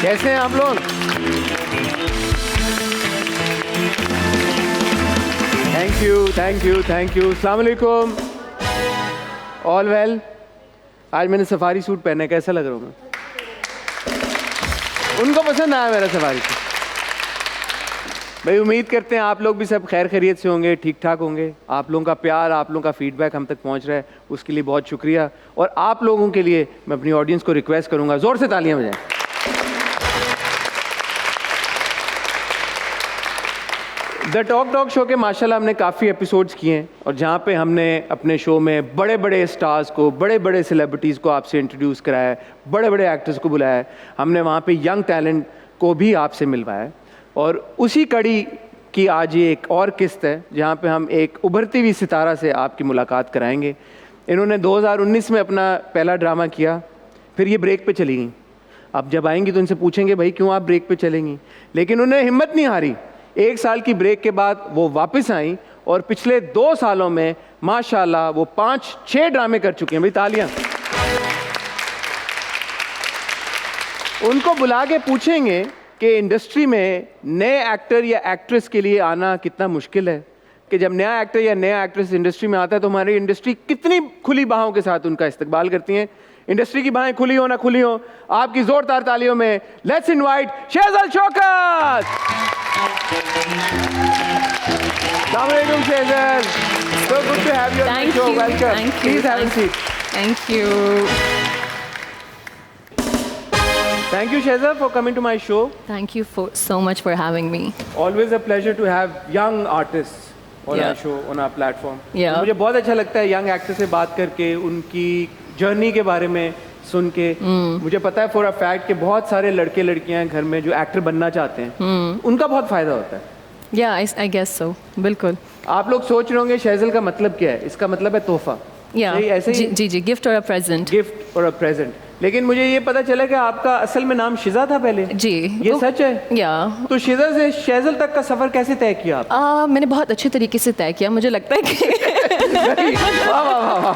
कैसे हैं आप लोग? Thank you. अस्सलाम वालेकुम। All well? आज मैंने सफारी सूट पहना है, कैसा लग रहा हूँ मैं? उनको पसंद आया मेरा सफारी सूट। भाई उम्मीद करते हैं आप लोग भी सब खैर खैरियत से होंगे, ठीक ठाक होंगे। आप लोगों का प्यार, आप लोगों का फीडबैक हम तक पहुंच रहा है, उसके लिए बहुत शुक्रिया। और आप लोगों के लिए मैं अपनी ऑडियंस को रिक्वेस्ट करूंगा, जोर से तालियां बजाएं। द टॉक शो के माशाल्लाह हमने काफ़ी एपिसोड्स किए हैं, और जहाँ पे हमने अपने शो में बड़े बड़े स्टार्स को, बड़े बड़े सेलिब्रिटीज़ को आपसे इंट्रोड्यूस कराया है, बड़े बड़े एक्टर्स को बुलाया है, हमने वहाँ पे यंग टैलेंट को भी आपसे मिलवाया है। और उसी कड़ी की आज ये एक और किस्त है जहाँ पे हम एक उभरती हुई सितारा से आपकी मुलाकात कराएंगे। इन्होंने 2019 में अपना पहला ड्रामा किया, फिर ये ब्रेक पे चली गई। अब जब आएंगी तो इनसे पूछेंगे भाई क्यों आप ब्रेक पे चलेंगी, लेकिन उन्हें हिम्मत नहीं हारी। 1 साल की ब्रेक के बाद वो वापस आई और पिछले 2 सालों में माशाल्लाह वो 5-6 ड्रामे कर चुके हैं। भाई तालियां। उनको बुला के पूछेंगे कि इंडस्ट्री में नए एक्टर या एक्ट्रेस के लिए आना कितना मुश्किल है, कि जब नया एक्टर या नया एक्ट्रेस इंडस्ट्री में आता है तो हमारी इंडस्ट्री कितनी खुली बाहों के साथ उनका इस्तकबाल करती हैं। इंडस्ट्री की बाहें खुली हो ना खुली हो, आपकी जोरदार तालियों में लेट्स इनवाइट शेजल शौकत। अस्सलाम वालेकुम शेजल, so good to have you on the show. Welcome. Please have a seat. Thank you. Thank you Shehzad for coming to my show. Thank you so much for having me. Always a pleasure to have young artists on our show, on our platform. Yeah. तो मुझे बहुत अच्छा लगता है young actor से बात करके, उनकी जर्नी के बारे में सुन के। मुझे पता है फॉर अ फैक्ट कि बहुत सारे लड़के लड़कियां घर में जो एक्टर बनना चाहते हैं, उनका बहुत फायदा होता है। Yeah, I guess so. बिल्कुल। आप लोग सोच रहे होंगे शेजल का मतलब क्या है? इसका मतलब है तोहफा। Yeah. ऐसे ही जी, गिफ्ट और अ प्रेजेंट। गिफ्ट और अ प्रेजेंट। लेकिन मुझे ये पता चला कि आपका असल में नाम शिजा था पहले। जी। ये सच है? या। तो शिजा से शेजल तक का सफर कैसे तय किया आप? मैंने बहुत अच्छे तरीके से तय किया, मुझे लगता है कि वाह वाह वाह,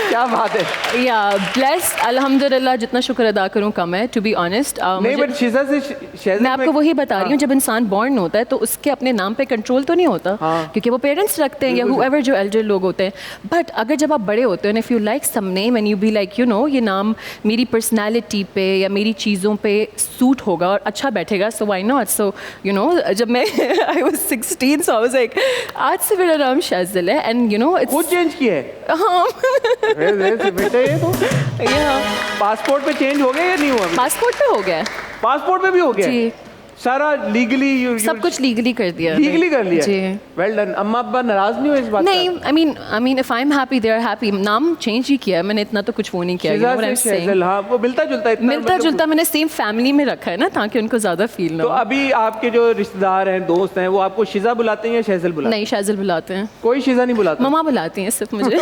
क्या बात है। या ब्लेस्ड, अल्हम्दुलिल्लाह, जितना शुक्र अदा करूं कम है, टू बी ऑनेस्ट। नहीं बट शिजा से शेजल मैं आपको वही बता रही हूँ, जब इंसान बॉर्न होता है तो उसके अपने नाम पे कंट्रोल तो नहीं होता, क्योंकि वो पेरेंट्स रखते हैं या whoever जो एल्डर लोग होते हैं। बट अगर जब आप बड़े होते हैं, if you like some name and you be like ये नाम मेरी पर्सनैलिटी पे या मेरी चीज़ों पे सूट होगा और अच्छा बैठेगा, सो व्हाई नॉट। सो जब मैं I was 16, so I was like आज से मेरा नाम शेजल है, एंड इट्स खुद चेंज किया है। हाँ। बेटा ये तो पासपोर्ट पे चेंज हो गया या नहीं हुआ? पासपोर्ट पे हो गया। पासपोर्ट पे भी हो गया जी। सारा लीगली सब कुछ लीगली कर दिया। लीगली कर लिया। जी। Well done. अम्मा अब्बा नाराज नहीं हुए इस बात नहीं, I mean if I am happy they are happy. नाम चेंज ही किया मैंने, इतना तो कुछ वो नहीं किया। हाँ, वो मिलता जुलता मैंने सेम फैमिली में रखा है ना, ताकि उनको ज्यादा फील ना हो। तो अभी आपके जो रिश्तेदार हैं, दोस्त हैं, वो आपको शिजा बुलाते हैं या शेजल बुलाते हैं? नहीं, शेजल बुलाते हैं। कोई शिजा नहीं बुलाता? मम्मा बुलाती हैं सिर्फ मुझे।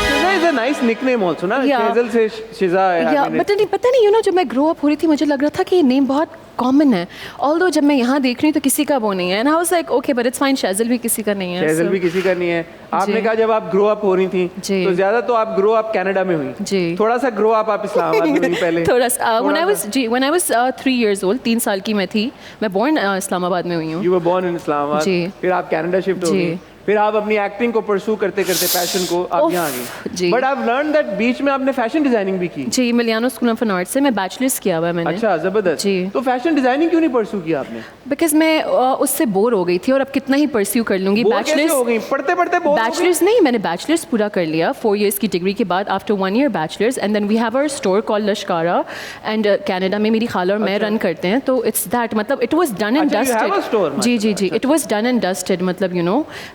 Shija is a nice nickname also ना, शेजल से शिजा है। पता नहीं जब मैं ग्रो अप हो रही थी मुझे लग रहा था कि ये नेम बहुत कॉमन है, ऑल्दो जब मैं यहाँ देख रही हूँ तो किसी का वो नहीं है, and I was like okay but it's fine, Shejal भी किसी का नहीं है। शेजल भी किसी का नहीं है। आपने कहा जब आप ग्रो अप हो रही थी तो ज्यादा तो आप ग्रो अप कनाडा में हुई जी, थोड़ा सा ग्रो अप आप इस्लामाबाद में हुई पहले? थोड़ा सा when I was 3 years old, 3 साल की मैं थी, मैं बोर्न इस्लामाबाद में हुई हूँ। You were born in Islamabad, फिर आप कनाडा शिफ्ट हो गई, फिर आप अपनी एक्टिंग को परस्यू करते करते पैशन को आप यहाँ आ गई। But I have learn that बीच में आपने फैशन डिजाइनिंग भी की। जी, मिलियानो स्कूल ऑफ आर्ट से मैं बैचलर्स किया हुआ है मैंने। अच्छा, जबरदस्त। जी। तो फैशन डिजाइनिंग क्यों नहीं परस्यू किया आपने? बिकॉज मैं उससे बोर हो गई थी, और अब कितना ही परस्यू कर लूंगी। बैचलर्स हो गई, पढ़ते पढ़ते बोर? बैचलर्स नहीं, मैंने बैचलर्स पूरा कर लिया 4 years की डिग्री के बाद, after 1 year bachelors, and then we have our store called Lashkara, and Canada में मेरी खाला और मैं रन करते हैं, तो इट्स दैट, मतलब it was done and dusted. जी, it was done and dusted, मतलब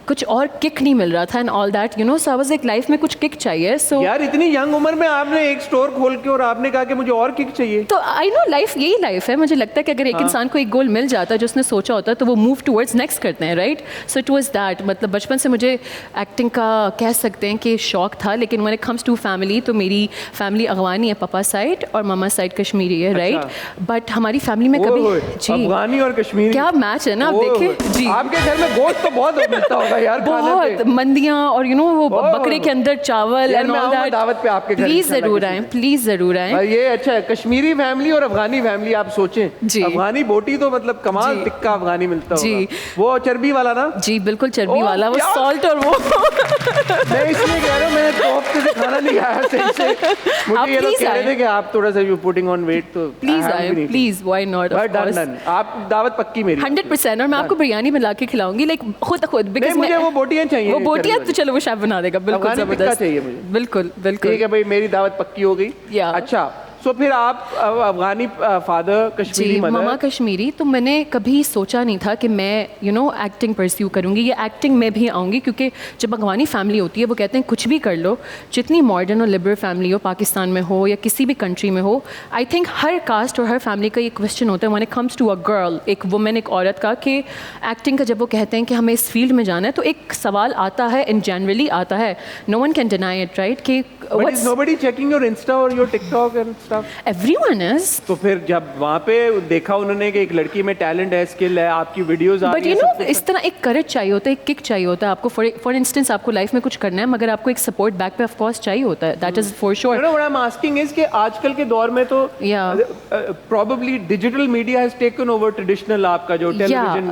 कुछ और किक नहीं मिल रहा था and all that, so I was like life में कुछ किक चाहिए। सो यार इतनी यंग उम्र में आपने एक स्टोर खोल के और आपने कहा कि मुझे और किक चाहिए। तो आई नो लाइफ यही लाइफ है, मुझे लगता है कि अगर एक इंसान को एक गोल मिल जाता है जो उसने सोचा होता है तो वो मूव टुवर्ड्स नेक्स्ट करते हैं, right? So it was that, मतलब बचपन से मुझे एक्टिंग का कह सकते हैं कि शौक था, लेकिन when it comes to family, तो मेरी फैमिली अफगानी है पापा साइड और मामा साइड कश्मीरी है, राइट? बट हमारी फैमिली में कभी अफगानी और कश्मीरी क्या मैच है ना, आप देखें जी। आपके घर में गोश्त तो बहुत मिलता होगा यार खाने बहुत पे। मंदियाँ और यू नो वो ओह। बकरे के अंदर चावल यार एंड मैं ऑल आऊंगा दैट। दावत पे आपके घर प्लीज इंशाल्लाह जरूर किसी आए, दिन। प्लीज जरूर आए। भाई ये अच्छा है, कश्मीरी फैमिली और अफगानी फैमिली आप सोचें, जी। अफगानी बोटी तो मतलब कमाल जी। टिक्का अफगानी मिलता जी। होगा, वो चर्बी वाला ना। जी बिल्कुल चर्बी ओह, वाला, वो यार। सॉल्ट और वो मैं इसलिए कह रहा हूँ, मैं 2 हफ्ते से खाना नहीं खाया सही से। आप मुझे ये लोग please कह रहे आए। थे कि आप थोड़ा सा यू पुटिंग ऑन वेट, तो प्लीज आए, please, why not, of done course. Done, आप दावत पक्की मेरी। 100%। और मैं आपको बिरयानी बना के खिलाऊंगी, लाइक खुद नहीं बिकॉज मुझे वो बोटियां चाहिए, वो बोटियां चर्बी तो चलो वो शेफ बना देगा, बिल्कुल अफगानी टिक्का जबरदस्त चाहिए मुझे। बिल्कुल बिल्कुल। ठीक है भाई, मेरी दावत पक्की हो गई। या। अच्छा, सो फिर आप अफगानी फादर, कश्मीरी जी, मामा मदर। कश्मीरी। तो मैंने कभी सोचा नहीं था कि मैं एक्टिंग परस्यू करूँगी या एक्टिंग में भी आऊँगी, क्योंकि जब अफगानी फैमिली होती है वो कहते हैं कुछ भी कर लो, जितनी मॉडर्न और लिबरल फैमिली हो, पाकिस्तान में हो या किसी भी कंट्री में हो, आई थिंक हर कास्ट और हर फैमिली का ये क्वेश्चन होता है when it comes to a girl, एक वुमेन, एक औरत का, कि एक्टिंग का जब वो कहते हैं कि हमें इस फील्ड में जाना है, तो एक सवाल आता है, इन जनरली आता है, no one can deny it, right, कि But is nobody checking your Insta or your TikTok and stuff? Everyone is. तो फिर जब वहाँ पे देखा उन्होंने कि एक लड़की में टैलेंट है, स्किल है, आपकी वीडियोस आ बट रही यू हैं, नो सब कुछ। इस तरह एक करेज चाहिए होता है, एक किक चाहिए होता है आपको। फॉर इंस्टेंस आपको लाइफ में कुछ करना है, मगर आपको एक सपोर्ट बैक पे ऑफ कोर्स चाहिए होता है, that is for You sure. know what I'm asking is कि आजकल के दौर में तो Yeah. probably digital media has taken over traditional आपका जो टेलीविजन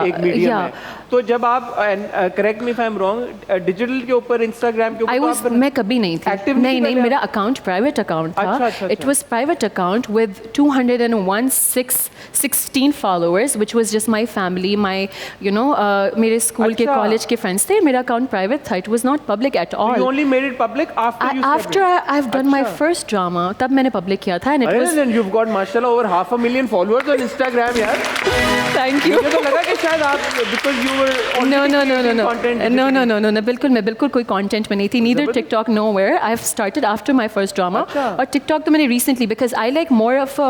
एक मीडियम yeah. है। तो जब आप correct me if I am wrong, digital के ऊपर, इंस्टाग्राम के आई ऊपर वाज, आप मैं कभी नहीं थी, Active नहीं नहीं थी नहीं, पहले मेरा आप? अकाउंट प्राइवेट अकाउंट था। अच्छा, अच्छा, इट अच्छा। Was private account with 216 followers which was just my family, my मेरे स्कूल के, अच्छा। कॉलेज के फ्रेंड्स थे। मेरा अकाउंट प्राइवेट था, it was not public at You all. only made it public after you stepped after in. I have done my अच्छा। First drama, तब मैंने पब्लिक किया था, एंड इट अरे वाज, then you've got माशाल्लाह over 500,000 followers on Instagram यार। Thank you. मुझे तो लगा कि शायद आप because you were No, already no, no, no, creating no. content No, no, no, no, no. बिल्कुल मैं बिल्कुल कोई कंटेंट में नहीं थी. Neither जबरदस्त। TikTok, nowhere. I have started after my first drama. अच्छा। और TikTok तो मैंने recently, because I like more of a,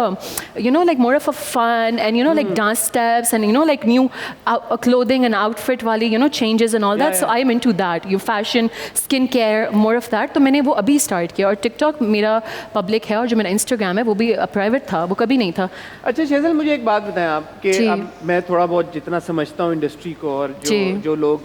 like more of a fun and like dance steps and like new clothing and outfit वाली changes and all that. Yeah, So I am into that. You fashion, skin care, more of that. तो मैंने वो अभी start किया. और TikTok मेरा public है, और जो मेरा Instagram है वो भी private था, वो कभी नहीं था. अच्छा शेजल, मुझे एक बात बताएं आप कि जी। अब मैं थोड़ा बहुत जितना समझता हूँ इंडस्ट्री को और जी। जो लोग